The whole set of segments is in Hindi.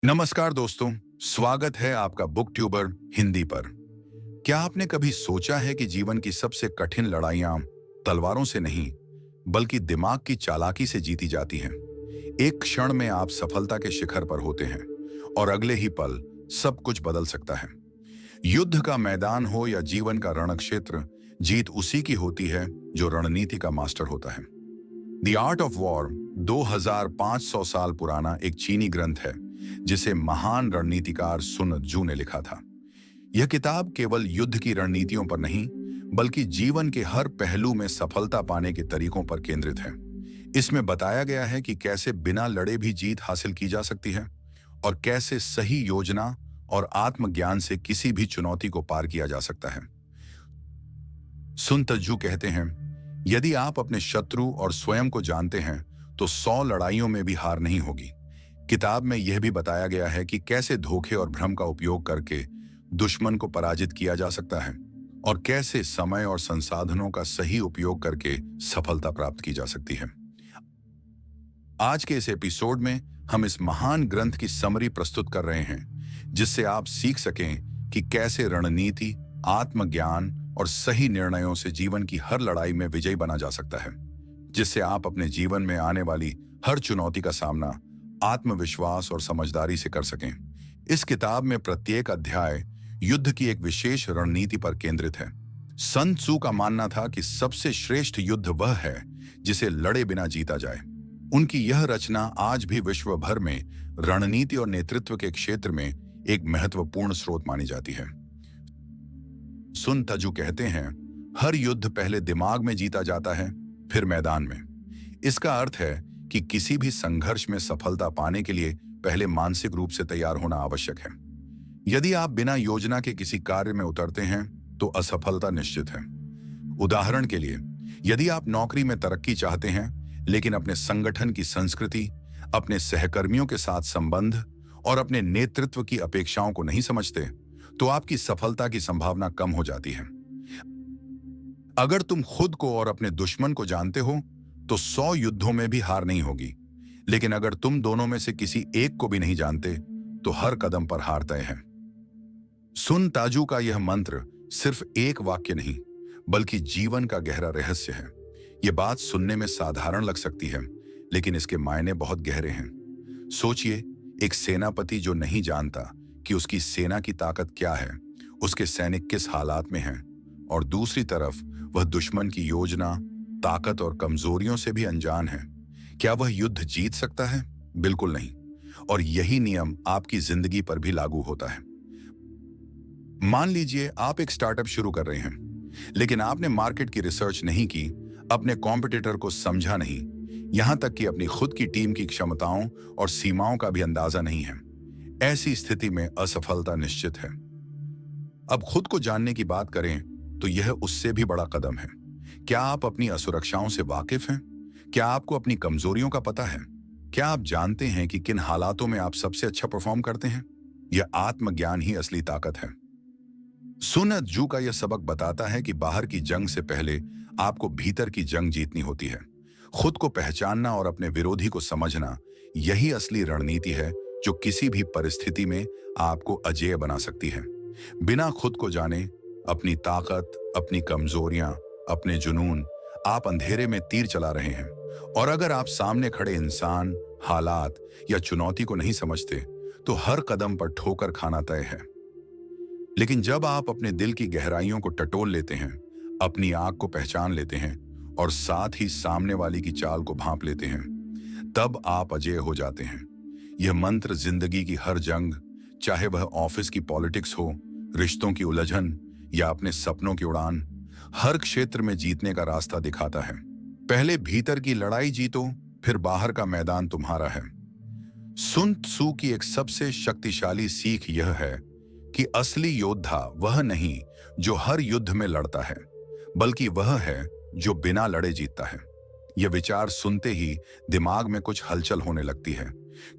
नमस्कार दोस्तों, स्वागत है आपका बुक ट्यूबर हिंदी पर। क्या आपने कभी सोचा है कि जीवन की सबसे कठिन लड़ाइयां तलवारों से नहीं, बल्कि दिमाग की चालाकी से जीती जाती हैं? एक क्षण में आप सफलता के शिखर पर होते हैं और अगले ही पल सब कुछ बदल सकता है। युद्ध का मैदान हो या जीवन का रणक्षेत्र, जीत उसी की होती है जो रणनीति का मास्टर होता है। द आर्ट ऑफ वॉर 2500 साल पुराना एक चीनी ग्रंथ है जिसे महान रणनीतिकार सुन त्जू ने लिखा था। यह किताब केवल युद्ध की रणनीतियों पर नहीं, बल्कि जीवन के हर पहलू में सफलता पाने के तरीकों पर केंद्रित है। इसमें बताया गया है कि कैसे बिना लड़े भी जीत हासिल की जा सकती है और कैसे सही योजना और आत्मज्ञान से किसी भी चुनौती को पार किया जा सकता है। सुन त्जू कहते हैं, यदि आप अपने शत्रु और स्वयं को जानते हैं तो 100 लड़ाइयों में भी हार नहीं होगी। किताब में यह भी बताया गया है कि कैसे धोखे और भ्रम का उपयोग करके दुश्मन को पराजित किया जा सकता है और कैसे समय और संसाधनों का सही उपयोग करके सफलता प्राप्त की जा सकती है। आज के इस एपिसोड में हम इस महान ग्रंथ की समरी प्रस्तुत कर रहे हैं, जिससे आप सीख सकें कि कैसे रणनीति, आत्मज्ञान और सही निर्णयों से जीवन की हर लड़ाई में विजयी बना जा सकता है, जिससे आप अपने जीवन में आने वाली हर चुनौती का सामना आत्मविश्वास और समझदारी से कर सकें। इस किताब में प्रत्येक अध्याय युद्ध की एक विशेष रणनीति पर केंद्रित है। sun त्सू का मानना था कि सबसे श्रेष्ठ युद्ध वह है जिसे लड़े बिना जीता जाए। उनकी यह रचना आज भी विश्व भर में रणनीति और नेतृत्व के क्षेत्र में एक महत्वपूर्ण स्रोत मानी जाती है। सुन त्जू कहते हैं, हर युद्ध पहले दिमाग में जीता जाता है, फिर मैदान में। इसका अर्थ है कि किसी भी संघर्ष में सफलता पाने के लिए पहले मानसिक रूप से तैयार होना आवश्यक है। यदि आप बिना योजना के किसी कार्य में उतरते हैं तो असफलता निश्चित है। उदाहरण के लिए, यदि आप नौकरी में तरक्की चाहते हैं लेकिन अपने संगठन की संस्कृति, अपने सहकर्मियों के साथ संबंध और अपने नेतृत्व की अपेक्षाओं को नहीं समझते, तो आपकी सफलता की संभावना कम हो जाती है। अगर तुम खुद को और अपने दुश्मन को जानते हो तो 100 युद्धों में भी हार नहीं होगी, लेकिन अगर तुम दोनों में से किसी एक को भी नहीं जानते तो हर कदम पर हार तय है। सुन त्जू का यह मंत्र सिर्फ एक वाक्य नहीं, बल्कि जीवन का गहरा रहस्य है। यह बात सुनने में साधारण लग सकती है, लेकिन इसके मायने बहुत गहरे हैं। सोचिए, एक सेनापति जो नहीं जानता कि उसकी सेना की ताकत क्या है, उसके सैनिक किस हालात में हैं, और दूसरी तरफ वह दुश्मन की योजना, ताकत और कमजोरियों से भी अनजान है। क्या वह युद्ध जीत सकता है? बिल्कुल नहीं। और यही नियम आपकी जिंदगी पर भी लागू होता है। मान लीजिए आप एक स्टार्टअप शुरू कर रहे हैं, लेकिन आपने मार्केट की रिसर्च नहीं की, अपने कॉम्पिटिटर को समझा नहीं, यहां तक कि अपनी खुद की टीम की क्षमताओं और सीमाओं का भी अंदाजा नहीं है। ऐसी स्थिति में असफलता निश्चित है। अब खुद को जानने की बात करें तो यह उससे भी बड़ा कदम है। क्या आप अपनी असुरक्षाओं से वाकिफ हैं? क्या आपको अपनी कमजोरियों का पता है? क्या आप जानते हैं कि किन हालातों में आप सबसे अच्छा परफॉर्म करते हैं? यह आत्मज्ञान ही असली ताकत है। सुन त्जू का यह सबक बताता है कि बाहर की जंग से पहले आपको भीतर की जंग जीतनी होती है। खुद को पहचानना और अपने विरोधी को समझना, यही असली रणनीति है जो किसी भी परिस्थिति में आपको अजेय बना सकती है। बिना खुद को जाने, अपनी ताकत, अपनी कमजोरियां, अपने जुनून, आप अंधेरे में तीर चला रहे हैं। और अगर आप सामने खड़े इंसान, हालात या चुनौती को नहीं समझते तो हर कदम पर ठोकर खाना तय है। लेकिन जब आप अपने दिल की गहराइयों को टटोल लेते हैं, अपनी आग को पहचान लेते हैं और साथ ही सामने वाली की चाल को भांप लेते हैं, तब आप अजेय हो जाते हैं। यह मंत्र जिंदगी की हर जंग, चाहे वह ऑफिस की पॉलिटिक्स हो, रिश्तों की उलझन या अपने सपनों की उड़ान, हर क्षेत्र में जीतने का रास्ता दिखाता है। पहले भीतर की लड़ाई जीतो, फिर बाहर का मैदान तुम्हारा है। सुन त्सू की एक सबसे शक्तिशाली सीख यह है कि असली योद्धा वह नहीं जो हर युद्ध में लड़ता है, बल्कि वह है जो बिना लड़े जीतता है। यह विचार सुनते ही दिमाग में कुछ हलचल होने लगती है,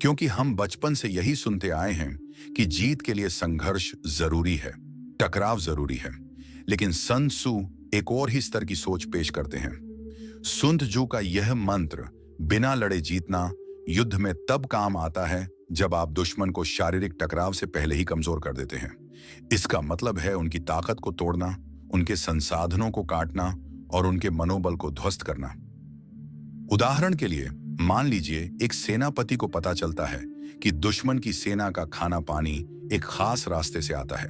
क्योंकि हम बचपन से यही सुनते आए हैं कि जीत के लिए संघर्ष जरूरी है, टकराव जरूरी है। लेकिन sun त्सू एक और ही स्तर की सोच पेश करते हैं। सुन त्जू का यह मंत्र, बिना लड़े जीतना, युद्ध में तब काम आता है जब आप दुश्मन को शारीरिक टकराव से पहले ही कमजोर कर देते हैं। इसका मतलब है उनकी ताकत को तोड़ना, उनके संसाधनों को काटना और उनके मनोबल को ध्वस्त करना। उदाहरण के लिए मान लीजिए एक सेनापति को पता चलता है कि दुश्मन की सेना का खाना पानी एक खास रास्ते से आता है।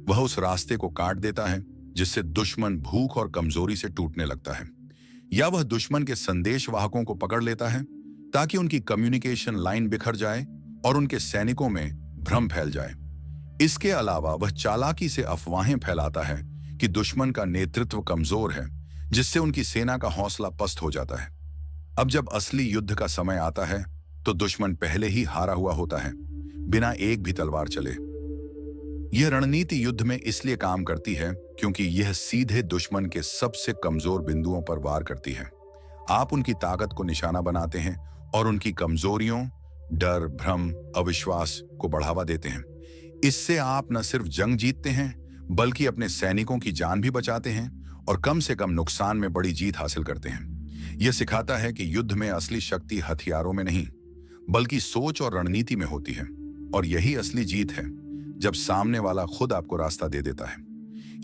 वह उस रास्ते को काट देता है, जिससे दुश्मन भूख और कमजोरी से टूटने लगता है। या वह दुश्मन के संदेशवाहकों को पकड़ लेता है ताकि उनकी कम्युनिकेशन लाइन बिखर जाए और उनके सैनिकों में भ्रम फैल जाए। इसके अलावा वह चालाकी से अफवाहें फैलाता है कि दुश्मन का नेतृत्व कमजोर है, जिससे उनकी सेना का हौसला पस्त हो जाता है। अब जब असली युद्ध का समय आता है तो दुश्मन पहले ही हारा हुआ होता है, बिना एक भी तलवार चले। यह रणनीति युद्ध में इसलिए काम करती है क्योंकि यह सीधे दुश्मन के सबसे कमजोर बिंदुओं पर वार करती है। आप उनकी ताकत को निशाना बनाते हैं और उनकी कमजोरियों, डर, भ्रम, अविश्वास को बढ़ावा देते हैं। इससे आप न सिर्फ जंग जीतते हैं, बल्कि अपने सैनिकों की जान भी बचाते हैं और कम से कम नुकसान में बड़ी जीत हासिल करते हैं। यह सिखाता है कि युद्ध में असली शक्ति हथियारों में नहीं, बल्कि सोच और रणनीति में होती है। और यही असली जीत है, जब सामने वाला खुद आपको रास्ता दे देता है।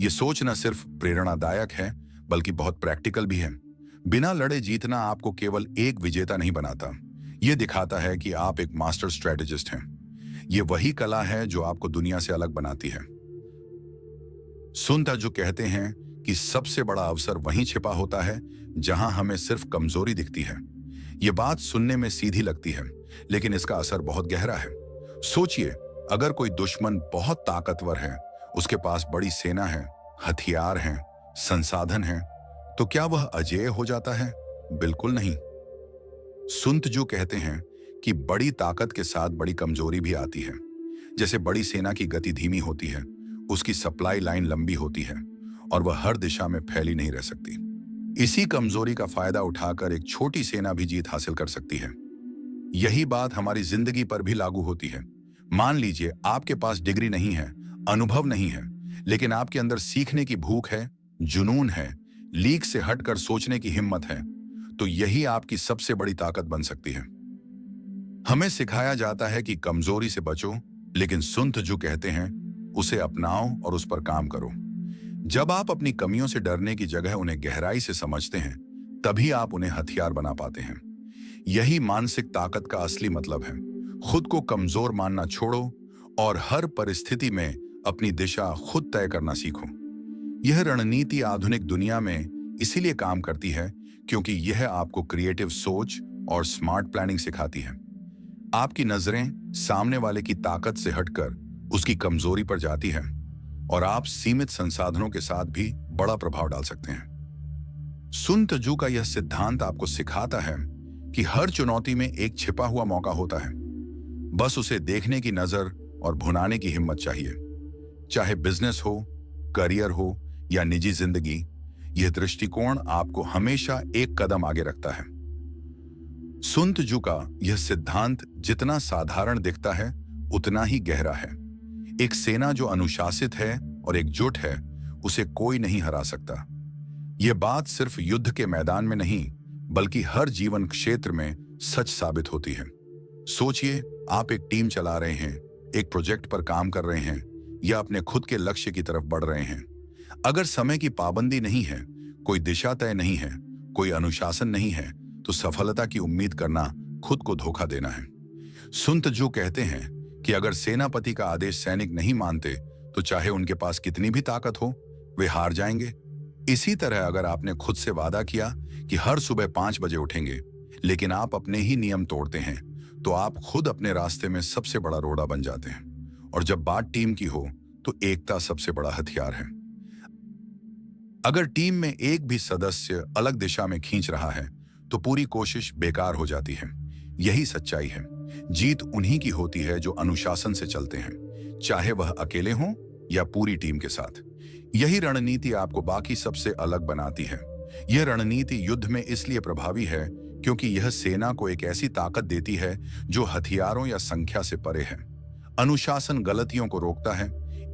यह सोच न सिर्फ प्रेरणादायक है, बल्कि बहुत प्रैक्टिकल भी है। बिना लड़े जीतना आपको केवल एक विजेता नहीं बनाता, यह दिखाता है कि आप एक मास्टर स्ट्रेटेजिस्ट हैं। यह वही कला है जो आपको दुनिया से अलग बनाती है। सुन तजु कहते हैं कि सबसे बड़ा अवसर वहीं छिपा होता है जहां हमें सिर्फ कमजोरी दिखती है। यह बात सुनने में सीधी लगती है, लेकिन इसका असर बहुत गहरा है। सोचिए, अगर कोई दुश्मन बहुत ताकतवर है, उसके पास बड़ी सेना है, हथियार हैं, संसाधन हैं, तो क्या वह अजेय हो जाता है? बिल्कुल नहीं। सुन तजु कहते हैं कि बड़ी ताकत के साथ बड़ी कमजोरी भी आती है। जैसे बड़ी सेना की गति धीमी होती है, उसकी सप्लाई लाइन लंबी होती है और वह हर दिशा में फैली नहीं रह सकती। इसी कमजोरी का फायदा उठाकर एक छोटी सेना भी जीत हासिल कर सकती है। यही बात हमारी जिंदगी पर भी लागू होती है। मान लीजिए आपके पास डिग्री नहीं है, अनुभव नहीं है, लेकिन आपके अंदर सीखने की भूख है, जुनून है, लीक से हटकर सोचने की हिम्मत है, तो यही आपकी सबसे बड़ी ताकत बन सकती है। हमें सिखाया जाता है कि कमजोरी से बचो, लेकिन सुन तजु कहते हैं उसे अपनाओ और उस पर काम करो। जब आप अपनी कमियों से डरने की जगह उन्हें गहराई से समझते हैं, तभी आप उन्हें हथियार बना पाते हैं। यही मानसिक ताकत का असली मतलब है। खुद को कमजोर मानना छोड़ो और हर परिस्थिति में अपनी दिशा खुद तय करना सीखो। यह रणनीति आधुनिक दुनिया में इसीलिए काम करती है क्योंकि यह आपको क्रिएटिव सोच और स्मार्ट प्लानिंग सिखाती है। आपकी नजरें सामने वाले की ताकत से हटकर उसकी कमजोरी पर जाती है और आप सीमित संसाधनों के साथ भी बड़ा प्रभाव डाल सकते हैं। सुन तजु का यह सिद्धांत आपको सिखाता है कि हर चुनौती में एक छिपा हुआ मौका होता है, बस उसे देखने की नजर और भुनाने की हिम्मत चाहिए। चाहे बिजनेस हो, करियर हो या निजी जिंदगी, यह दृष्टिकोण आपको हमेशा एक कदम आगे रखता है। सुन तजु का यह सिद्धांत जितना साधारण दिखता है, उतना ही गहरा है। एक सेना जो अनुशासित है और एकजुट है, उसे कोई नहीं हरा सकता। यह बात सिर्फ युद्ध के मैदान में नहीं, बल्कि हर जीवन क्षेत्र में सच साबित होती है। सोचिए, आप एक टीम चला रहे हैं, एक प्रोजेक्ट पर काम कर रहे हैं या अपने खुद के लक्ष्य की तरफ बढ़ रहे हैं। अगर समय की पाबंदी नहीं है, कोई दिशा तय नहीं है, कोई अनुशासन नहीं है, तो सफलता की उम्मीद करना खुद को धोखा देना है। सुन तजु कहते हैं कि अगर सेनापति का आदेश सैनिक नहीं मानते, तो चाहे उनके पास कितनी भी ताकत हो, वे हार जाएंगे। इसी तरह अगर आपने खुद से वादा किया कि हर सुबह 5 बजे उठेंगे, लेकिन आप अपने ही नियम तोड़ते हैं, तो आप खुद अपने रास्ते में सबसे बड़ा रोड़ा बन जाते हैं। और जब बात टीम की हो, तो एकता सबसे बड़ा हथियार है। अगर टीम में एक भी सदस्य अलग दिशा में खींच रहा है, तो पूरी कोशिश बेकार हो जाती है। यही सच्चाई है। जीत उन्हीं की होती है जो अनुशासन से चलते हैं, चाहे वह अकेले हों या पूरी टीम के साथ। यही रणनीति आपको बाकी सबसे अलग बनाती है। यह रणनीति युद्ध में इसलिए प्रभावी है क्योंकि यह सेना को एक ऐसी ताकत देती है जो हथियारों या संख्या से परे है। अनुशासन गलतियों को रोकता है,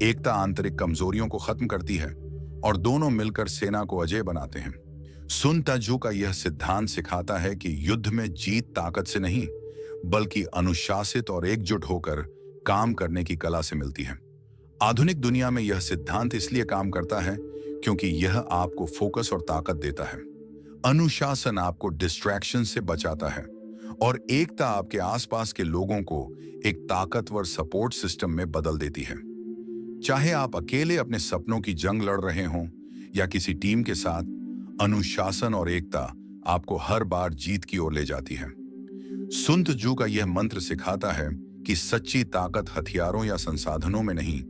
एकता आंतरिक कमजोरियों को खत्म करती है और दोनों मिलकर सेना को अजेय बनाते हैं। सुन तजु का यह सिद्धांत सिखाता है कि युद्ध में जीत ताकत से नहीं, बल्कि अनुशासित और एकजुट होकर काम करने की कला से मिलती है। आधुनिक दुनिया में यह सिद्धांत इसलिए काम करता है क्योंकि यह आपको फोकस और ताकत देता है। अनुशासन आपको डिस्ट्रैक्शन से बचाता है और एकता आपके आसपास के लोगों को एक ताकतवर सपोर्ट सिस्टम में बदल देती है। चाहे आप अकेले अपने सपनों की जंग लड़ रहे हों या किसी टीम के साथ, अनुशासन और एकता आपको हर बार जीत की ओर ले जाती है। सुन त्जू का यह मंत्र सिखाता है कि सच्ची ताकत हथियारों या संसाधनों में नहीं,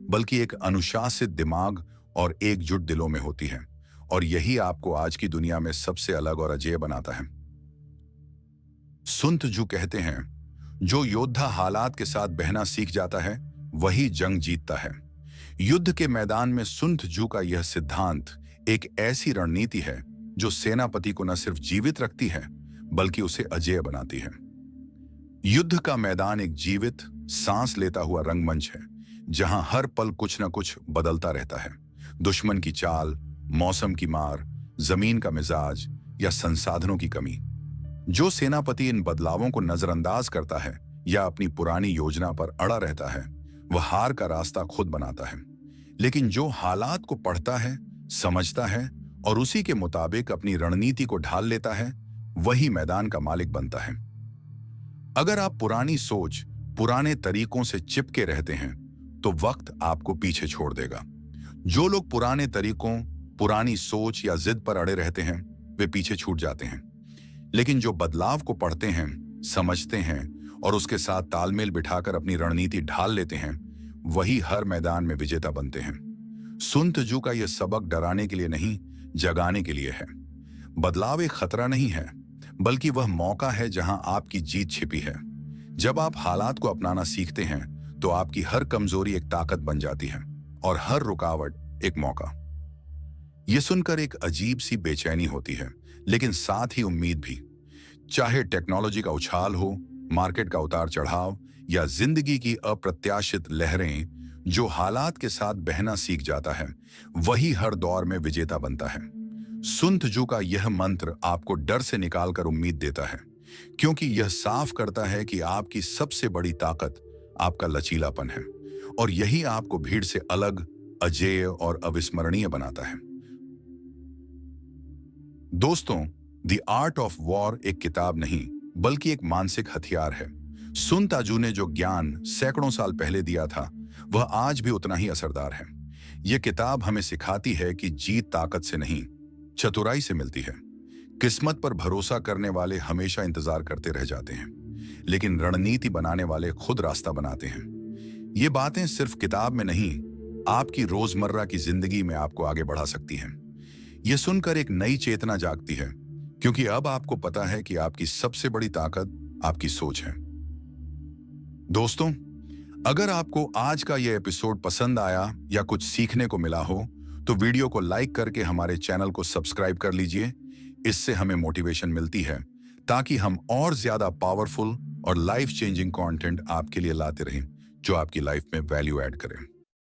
बल्कि एक अनुशासित दिमाग और एकजुट दिलों में होती है, और यही आपको आज की दुनिया में सबसे अलग और अजेय बनाता है। सुन त्जू कहते हैं, जो योद्धा हालात के साथ बहना सीख जाता है वही जंग जीतता है। युद्ध के मैदान में सुन त्जू का यह सिद्धांत एक ऐसी रणनीति है जो सेनापति को न सिर्फ जीवित रखती है बल्कि उसे अजेय बनाती है। युद्ध का मैदान एक जीवित, सांस लेता हुआ रंगमंच है जहां हर पल कुछ न कुछ बदलता रहता है। दुश्मन की चाल, मौसम की मार, जमीन का मिजाज या संसाधनों की कमी। जो सेनापति इन बदलावों को नजरअंदाज करता है या अपनी पुरानी योजना पर अड़ा रहता है, वह हार का रास्ता खुद बनाता है। लेकिन जो हालात को पढ़ता है, समझता है और उसी के मुताबिक अपनी रणनीति को ढाल लेता है, वही मैदान का मालिक बनता है। अगर आप पुरानी सोच, पुराने तरीकों से चिपके रहते हैं तो वक्त आपको पीछे छोड़ देगा। जो लोग पुराने तरीकों, पुरानी सोच या जिद पर अड़े रहते हैं, वे पीछे छूट जाते हैं। लेकिन जो बदलाव को पढ़ते हैं, समझते हैं और उसके साथ तालमेल बिठाकर अपनी रणनीति ढाल लेते हैं, वही हर मैदान में विजेता बनते हैं। सुन त्जू का यह सबक डराने के लिए नहीं, जगाने के लिए है। बदलाव एक खतरा नहीं है, बल्कि वह मौका है जहां आपकी जीत छिपी है। जब आप हालात को अपनाना सीखते हैं तो आपकी हर कमजोरी एक ताकत बन जाती है और हर रुकावट एक मौका। यह सुनकर एक अजीब सी बेचैनी होती है, लेकिन साथ ही उम्मीद भी। चाहे टेक्नोलॉजी का उछाल हो, मार्केट का उतार चढ़ाव या जिंदगी की अप्रत्याशित लहरें, जो हालात के साथ बहना सीख जाता है वही हर दौर में विजेता बनता है। सुन त्जू का यह मंत्र आपको डर से निकालकर उम्मीद देता है, क्योंकि यह साफ करता है कि आपकी सबसे बड़ी ताकत आपका लचीलापन है और यही आपको भीड़ से अलग, अजेय और अविस्मरणीय बनाता है। दोस्तों, द आर्ट ऑफ वॉर एक किताब नहीं, बल्कि एक मानसिक हथियार है। सुन त्जू ने जो ज्ञान सैकड़ों साल पहले दिया था, वह आज भी उतना ही असरदार है। यह किताब हमें सिखाती है कि जीत ताकत से नहीं, चतुराई से मिलती है। किस्मत पर भरोसा करने वाले हमेशा इंतजार करते रह जाते हैं, लेकिन रणनीति बनाने वाले खुद रास्ता बनाते हैं। ये बातें सिर्फ किताब में नहीं, आपकी रोजमर्रा की जिंदगी में आपको आगे बढ़ा सकती हैं। यह सुनकर एक नई चेतना जागती है, क्योंकि अब आपको पता है कि आपकी सबसे बड़ी ताकत आपकी सोच है। दोस्तों, अगर आपको आज का यह एपिसोड पसंद आया या कुछ सीखने को मिला हो, तो वीडियो को लाइक करके हमारे चैनल को सब्सक्राइब कर लीजिए। इससे हमें मोटिवेशन मिलती है ताकि हम और ज्यादा पावरफुल और लाइफ चेंजिंग कंटेंट आपके लिए लाते रहें, जो आपकी लाइफ में वैल्यू ऐड करें।